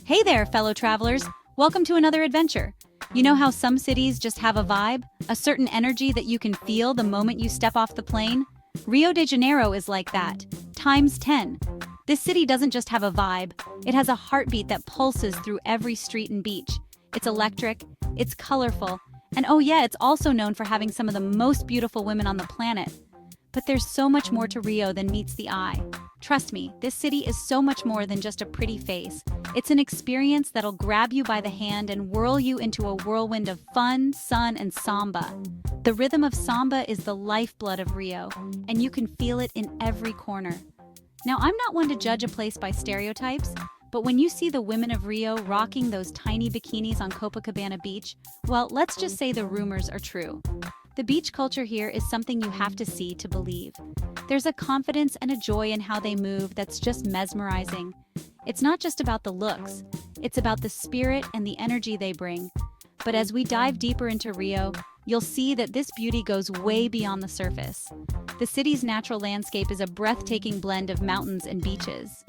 Hey there, fellow travelers. Welcome to another adventure. You know how some cities just have a vibe? A certain energy that you can feel the moment you step off the plane? Rio de Janeiro is like that, times 10. This city doesn't just have a vibe, it has a heartbeat that pulses through every street and beach. It's electric, it's colorful, and oh yeah, it's also known for having some of the most beautiful women on the planet. But there's so much more to Rio than meets the eye. Trust me, this city is so much more than just a pretty face. It's an experience that'll grab you by the hand and whirl you into a whirlwind of fun, sun, and samba. The rhythm of samba is the lifeblood of Rio, and you can feel it in every corner. Now, I'm not one to judge a place by stereotypes, but when you see the women of Rio rocking those tiny bikinis on Copacabana beach, well, let's just say the rumors are true. The beach culture here is something you have to see to believe. There's a confidence and a joy in how they move that's just mesmerizing. It's not just about the looks, it's about the spirit and the energy they bring. But as we dive deeper into Rio, you'll see that this beauty goes way beyond the surface. The city's natural landscape is a breathtaking blend of mountains and beaches.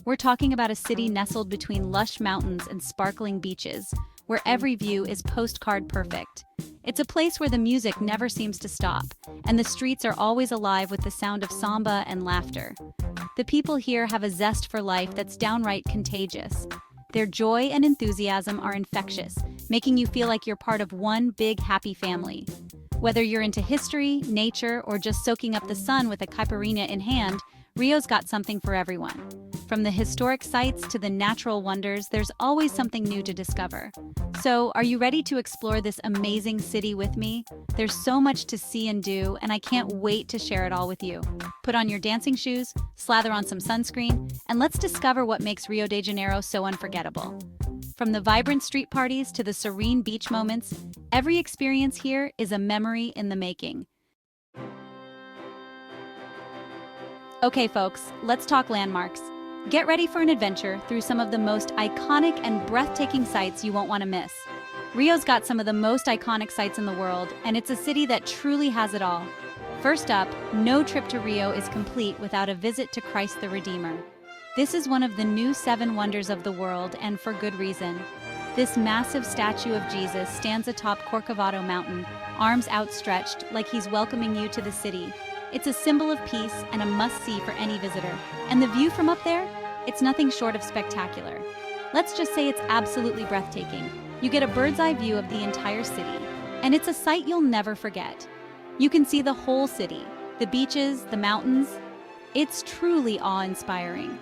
We're talking about a city nestled between lush mountains and sparkling beaches, where every view is postcard perfect. It's a place where the music never seems to stop, and the streets are always alive with the sound of samba and laughter. The people here have a zest for life that's downright contagious. Their joy and enthusiasm are infectious, making you feel like you're part of one big happy family. Whether you're into history, nature, or just soaking up the sun with a caipirinha in hand, Rio's got something for everyone. From the historic sites to the natural wonders, there's always something new to discover. So, are you ready to explore this amazing city with me? There's so much to see and do, and I can't wait to share it all with you. Put on your dancing shoes, slather on some sunscreen, and let's discover what makes Rio de Janeiro so unforgettable. From the vibrant street parties to the serene beach moments, every experience here is a memory in the making. Okay, folks, let's talk landmarks. Get ready for an adventure through some of the most iconic and breathtaking sights you won't want to miss. Rio's got some of the most iconic sights in the world, and it's a city that truly has it all. First up, no trip to Rio is complete without a visit to Christ the Redeemer. This is one of the new 7 wonders of the world, and for good reason. This massive statue of Jesus stands atop Corcovado Mountain, arms outstretched like he's welcoming you to the city. It's a symbol of peace and a must-see for any visitor. And the view from up there? It's nothing short of spectacular. Let's just say it's absolutely breathtaking. You get a bird's-eye view of the entire city, and it's a sight you'll never forget. You can see the whole city, the beaches, the mountains. It's truly awe-inspiring.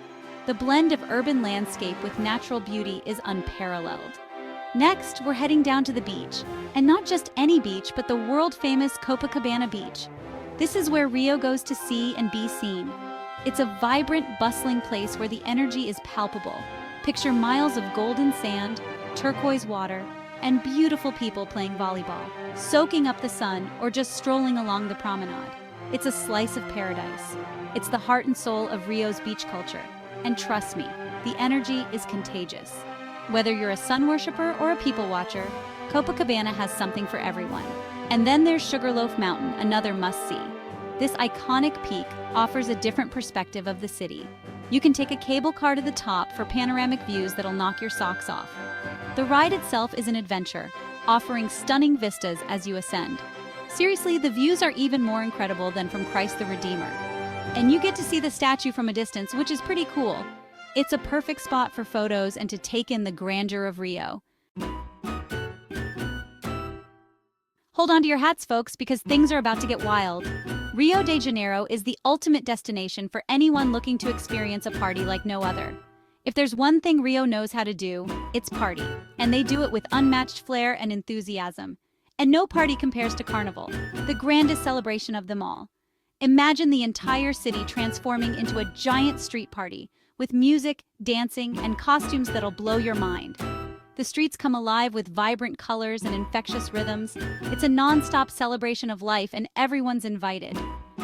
The blend of urban landscape with natural beauty is unparalleled. Next, we're heading down to the beach, and not just any beach, but the world-famous Copacabana beach. This is where Rio goes to see and be seen. It's a vibrant, bustling place where the energy is palpable. Picture miles of golden sand, turquoise water, and beautiful people playing volleyball, soaking up the sun, or just strolling along the promenade. It's a slice of paradise. It's the heart and soul of Rio's beach culture. And trust me, the energy is contagious. Whether you're a sun worshiper or a people watcher, Copacabana has something for everyone. And then there's Sugarloaf Mountain, another must-see. This iconic peak offers a different perspective of the city. You can take a cable car to the top for panoramic views that'll knock your socks off. The ride itself is an adventure, offering stunning vistas as you ascend. Seriously, the views are even more incredible than from Christ the Redeemer. And you get to see the statue from a distance, which is pretty cool. It's a perfect spot for photos and to take in the grandeur of Rio. Hold on to your hats, folks, because things are about to get wild. Rio de Janeiro is the ultimate destination for anyone looking to experience a party like no other. If there's one thing Rio knows how to do, it's party. And they do it with unmatched flair and enthusiasm. And no party compares to Carnival, the grandest celebration of them all. Imagine the entire city transforming into a giant street party, with music, dancing, and costumes that'll blow your mind. The streets come alive with vibrant colors and infectious rhythms. It's a non-stop celebration of life, and everyone's invited.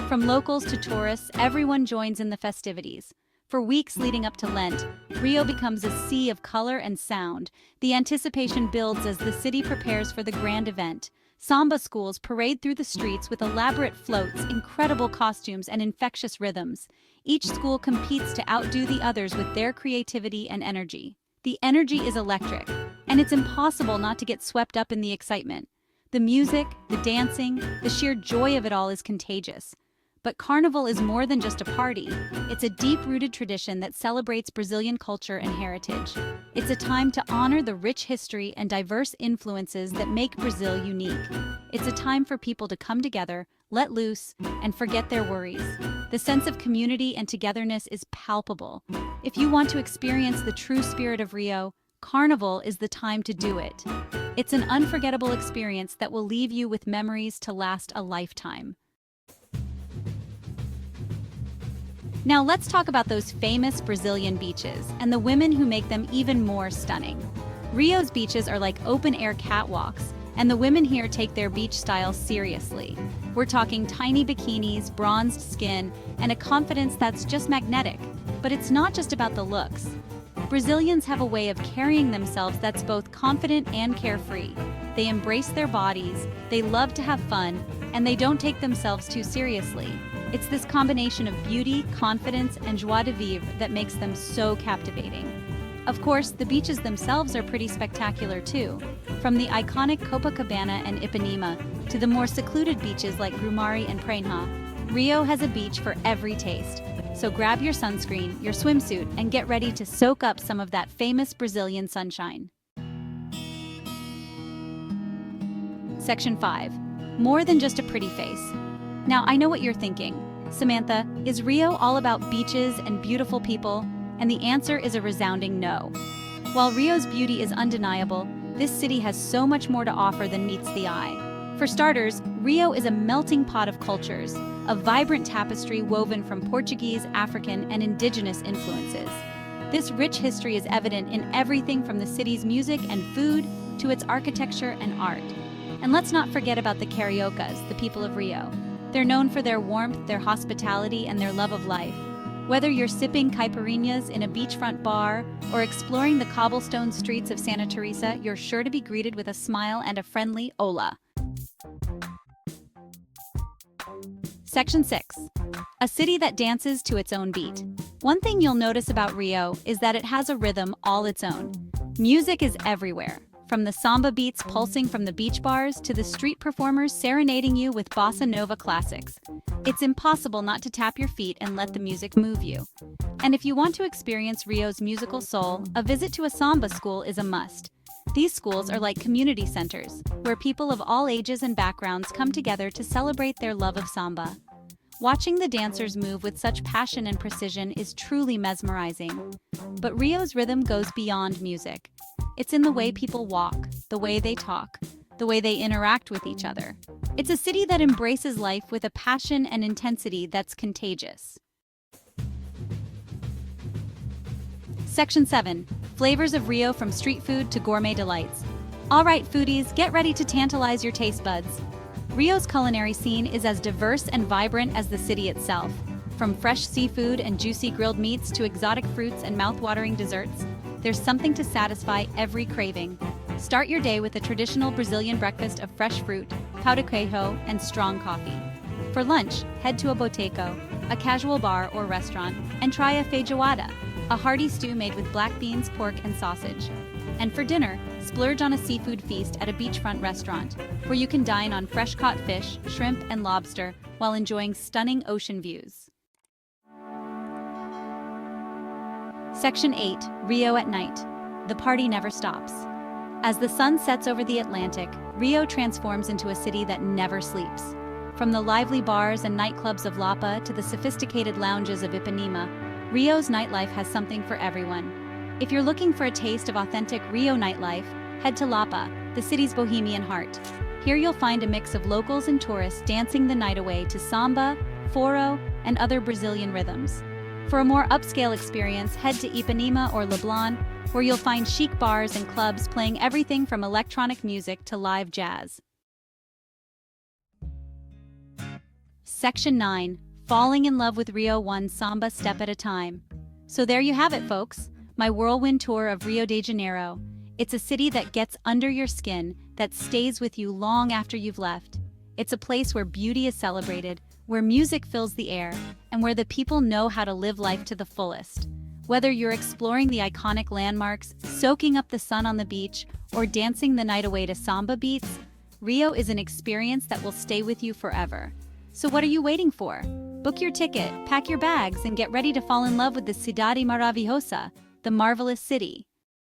From locals to tourists, everyone joins in the festivities. For weeks leading up to Lent, Rio becomes a sea of color and sound. The anticipation builds as the city prepares for the grand event. Samba schools parade through the streets with elaborate floats, incredible costumes, and infectious rhythms. Each school competes to outdo the others with their creativity and energy. The energy is electric, and it's impossible not to get swept up in the excitement. The music, the dancing, the sheer joy of it all is contagious. But Carnival is more than just a party. It's a deep-rooted tradition that celebrates Brazilian culture and heritage. It's a time to honor the rich history and diverse influences that make Brazil unique. It's a time for people to come together, let loose, and forget their worries. The sense of community and togetherness is palpable. If you want to experience the true spirit of Rio, Carnival is the time to do it. It's an unforgettable experience that will leave you with memories to last a lifetime. Now let's talk about those famous Brazilian beaches and the women who make them even more stunning. Rio's beaches are like open-air catwalks, and the women here take their beach style seriously. We're talking tiny bikinis, bronzed skin, and a confidence that's just magnetic. But it's not just about the looks. Brazilians have a way of carrying themselves that's both confident and carefree. They embrace their bodies, they love to have fun, and they don't take themselves too seriously. It's this combination of beauty, confidence, and joie de vivre that makes them so captivating. Of course, the beaches themselves are pretty spectacular too. From the iconic Copacabana and Ipanema to the more secluded beaches like Grumari and Prainha, Rio has a beach for every taste. So grab your sunscreen, your swimsuit, and get ready to soak up some of that famous Brazilian sunshine. Section 5. More than just a pretty face. Now, I know what you're thinking. Samantha, is Rio all about beaches and beautiful people? And the answer is a resounding no. While Rio's beauty is undeniable, this city has so much more to offer than meets the eye. For starters, Rio is a melting pot of cultures, a vibrant tapestry woven from Portuguese, African, and indigenous influences. This rich history is evident in everything from the city's music and food to its architecture and art. And let's not forget about the cariocas, the people of Rio. They're known for their warmth, their hospitality, and their love of life. Whether you're sipping caipirinhas in a beachfront bar or exploring the cobblestone streets of Santa Teresa, you're sure to be greeted with a smile and a friendly hola. Section 6. A city that dances to its own beat. One thing you'll notice about Rio is that it has a rhythm all its own. Music is everywhere. From the samba beats pulsing from the beach bars to the street performers serenading you with bossa nova classics. It's impossible not to tap your feet and let the music move you. And if you want to experience Rio's musical soul, a visit to a samba school is a must. These schools are like community centers, where people of all ages and backgrounds come together to celebrate their love of samba. Watching the dancers move with such passion and precision is truly mesmerizing. But Rio's rhythm goes beyond music. It's in the way people walk, the way they talk, the way they interact with each other. It's a city that embraces life with a passion and intensity that's contagious. Section 7. Flavors of Rio from street food to gourmet delights. All right, foodies, get ready to tantalize your taste buds. Rio's culinary scene is as diverse and vibrant as the city itself. From fresh seafood and juicy grilled meats to exotic fruits and mouth-watering desserts, there's something to satisfy every craving. Start your day with a traditional Brazilian breakfast of fresh fruit, pão de queijo, and strong coffee. For lunch, head to a boteco, a casual bar or restaurant, and try a feijoada, a hearty stew made with black beans, pork, and sausage. And for dinner, splurge on a seafood feast at a beachfront restaurant, where you can dine on fresh-caught fish, shrimp, and lobster while enjoying stunning ocean views. Section 8. Rio at night. The party never stops. As the sun sets over the Atlantic, Rio transforms into a city that never sleeps. From the lively bars and nightclubs of Lapa to the sophisticated lounges of Ipanema, Rio's nightlife has something for everyone. If you're looking for a taste of authentic Rio nightlife, head to Lapa, the city's bohemian heart. Here you'll find a mix of locals and tourists dancing the night away to samba, forró, and other Brazilian rhythms. For a more upscale experience, head to Ipanema or Leblon, where you'll find chic bars and clubs playing everything from electronic music to live jazz. Section 9. Falling in love with Rio one samba step at a time. So there you have it, folks. My whirlwind tour of Rio de Janeiro. It's a city that gets under your skin, that stays with you long after you've left. It's a place where beauty is celebrated, where music fills the air, and where the people know how to live life to the fullest. Whether you're exploring the iconic landmarks, soaking up the sun on the beach, or dancing the night away to samba beats, Rio is an experience that will stay with you forever. So what are you waiting for? Book your ticket, pack your bags, and get ready to fall in love with the Cidade Maravilhosa, the marvelous city.